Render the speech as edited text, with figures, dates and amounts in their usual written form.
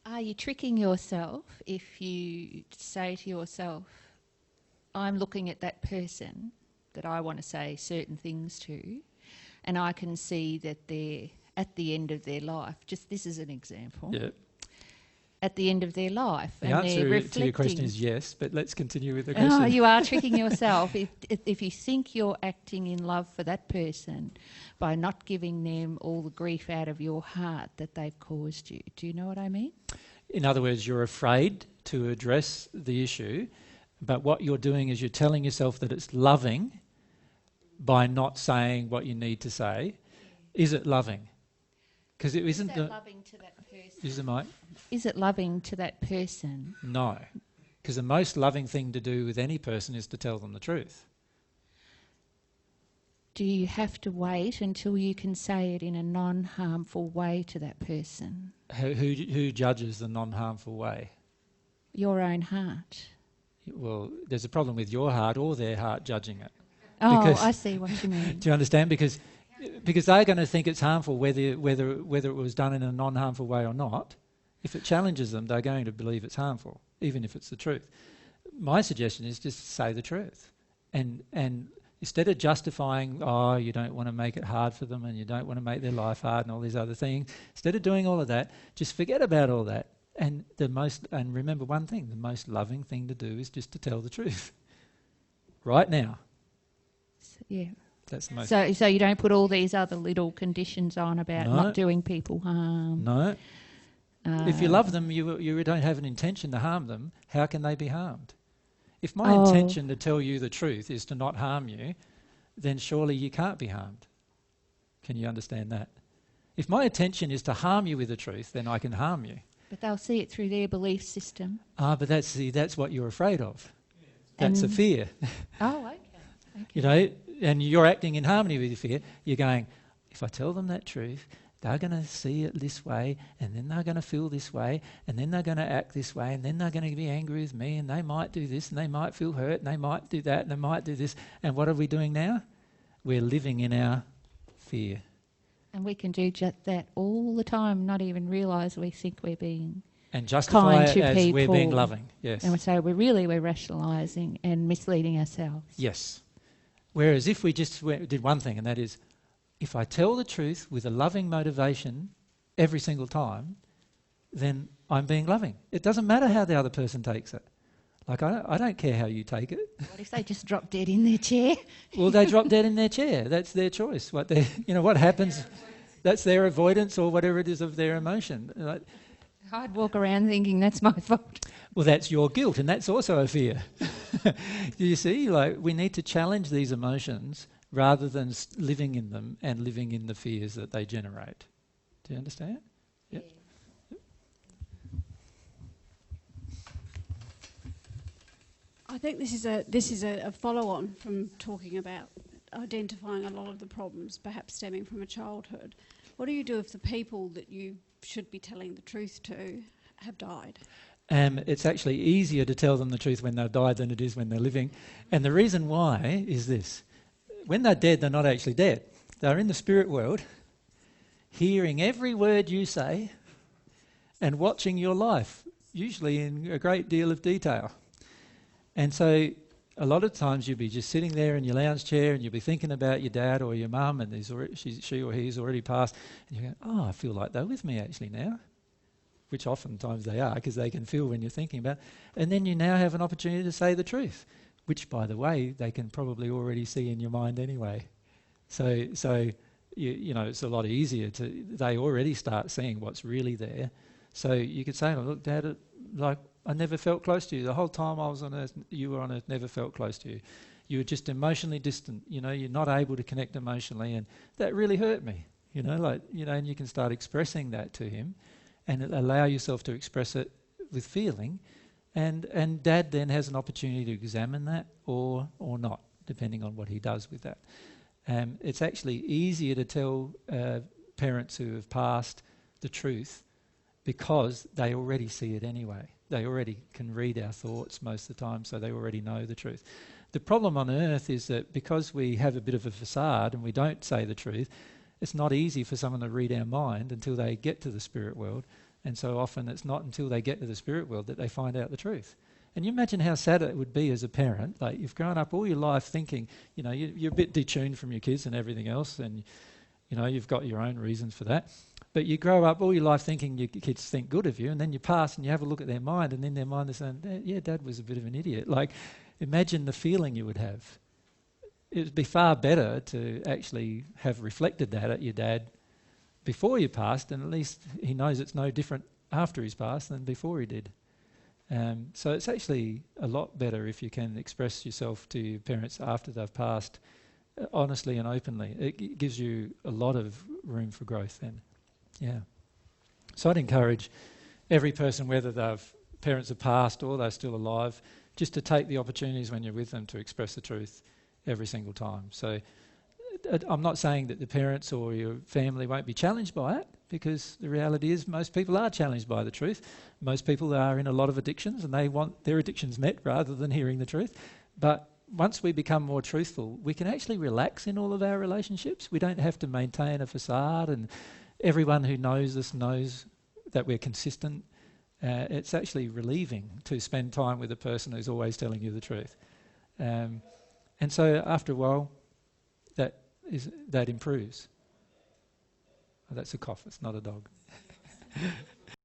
Are you tricking yourself if you say to yourself, I'm looking at that person that I want to say certain things to, and I can see that they're at the end of their life. Just this is an example. Yeah. At the end of their life. The and they're answer to your question is yes, but let's continue with the question. Oh, you are tricking yourself. If you think you're acting in love for that person by not giving them all the grief out of your heart that they've caused you. Do you know what I mean? In other words, you're afraid to address the issue, but what you're doing is you're telling yourself that it's loving by not saying what you need to say. Is it loving? Because it isn't. Is that loving to that person? Is it, Mike? Is it loving to that person? No, because the most loving thing to do with any person is to tell them the truth. Do you have to wait until you can say it in a non-harmful way to that person? Who judges the non-harmful way? Your own heart. Well, there's a problem with your heart or their heart judging it. Oh, Because I see what you mean. do you understand? Because they're going to think it's harmful whether it was done in a non-harmful way or not. If it challenges them, they're going to believe it's harmful, even if it's the truth. My suggestion is just say the truth. And instead of justifying, you don't want to make it hard for them and you don't want to make their life hard and all these other things, instead of doing all of that, just forget about all that. And remember one thing, the most loving thing to do is just to tell the truth. Right now. Yeah. That's the most. So you don't put all these other little conditions on about not doing people harm. No. If you love them, you don't have an intention to harm them. How can they be harmed? If my intention to tell you the truth is to not harm you, then surely you can't be harmed. Can you understand that? If my intention is to harm you with the truth, then I can harm you. But they'll see it through their belief system. But that's what you're afraid of. That's a fear. Oh, okay. You know, and you're acting in harmony with your fear. You're going, if I tell them that truth, they're going to see it this way, and then they're going to feel this way, and then they're going to act this way, and then they're going to be angry with me, and they might do this, and they might feel hurt, and they might do that, and they might do this. And what are we doing now? We're living in our fear. And we can do just that all the time, not even realise we think we're being and justify kind it to as people. We're being loving. Yes. And so we're rationalising and misleading ourselves. Yes. Whereas if we just did one thing, and that is, if I tell the truth with a loving motivation every single time, then I'm being loving. It doesn't matter how the other person takes it. Like, I don't care how you take it. What if they just drop dead in their chair? Well, they drop dead in their chair. That's their choice. What happens, that's their avoidance or whatever it is of their emotion. Like, I'd walk around thinking that's my fault. Well, that's your guilt, and that's also a fear. You see, like, we need to challenge these emotions rather than living in them and living in the fears that they generate. Do you understand? Yep. I think this is a follow-on from talking about identifying a lot of the problems perhaps stemming from a childhood. What do you do if the people that you should be telling the truth to have died? It's actually easier to tell them the truth when they've died than it is when they're living. And the reason why is this. When they're dead, they're not actually dead. They're in the spirit world, hearing every word you say and watching your life, usually in a great deal of detail. And so a lot of times you'll be just sitting there in your lounge chair and you'll be thinking about your dad or your mum, and she or he's already passed, and you go, I feel like they're with me actually now, which oftentimes they are, because they can feel when you're thinking about it. And then you now have an opportunity to say the truth, which, by the way, they can probably already see in your mind anyway. So you know, it's a lot easier they already start seeing what's really there. So you could say, look, Dad, I never felt close to you. The whole time I was on earth, you were on earth, never felt close to you. You were just emotionally distant. You know, you're not able to connect emotionally, and that really hurt me. You know, and you can start expressing that to him and allow yourself to express it with feeling. And Dad then has an opportunity to examine that or not, depending on what he does with that. It's actually easier to tell parents who have passed the truth because they already see it anyway. They already can read our thoughts most of the time, so they already know the truth. The problem on earth is that because we have a bit of a facade and we don't say the truth, it's not easy for someone to read our mind until they get to the spirit world And so often it's not until they get to the spirit world that they find out the truth. And you imagine how sad it would be as a parent. Like, you've grown up all your life thinking, you know, you're a bit detuned from your kids and everything else, and, you know, you've got your own reasons for that. But you grow up all your life thinking your kids think good of you, and then you pass and you have a look at their mind, and in their mind they're saying, yeah, Dad was a bit of an idiot. Like, imagine the feeling you would have. It would be far better to actually have reflected that at your dad before you passed, and at least he knows it's no different after he's passed than before he did. So it's actually a lot better if you can express yourself to your parents after they've passed, honestly and openly. It gives you a lot of room for growth then. Yeah. So I'd encourage every person, whether they've parents have passed or they're still alive, just to take the opportunities when you're with them to express the truth every single time. So I'm not saying that the parents or your family won't be challenged by it, because the reality is most people are challenged by the truth. Most people are in a lot of addictions and they want their addictions met rather than hearing the truth. But once we become more truthful, we can actually relax in all of our relationships. We don't have to maintain a facade, and everyone who knows us knows that we're consistent. It's actually relieving to spend time with a person who's always telling you the truth. And so after a while, that improves. Oh, that's a cough, it's not a dog.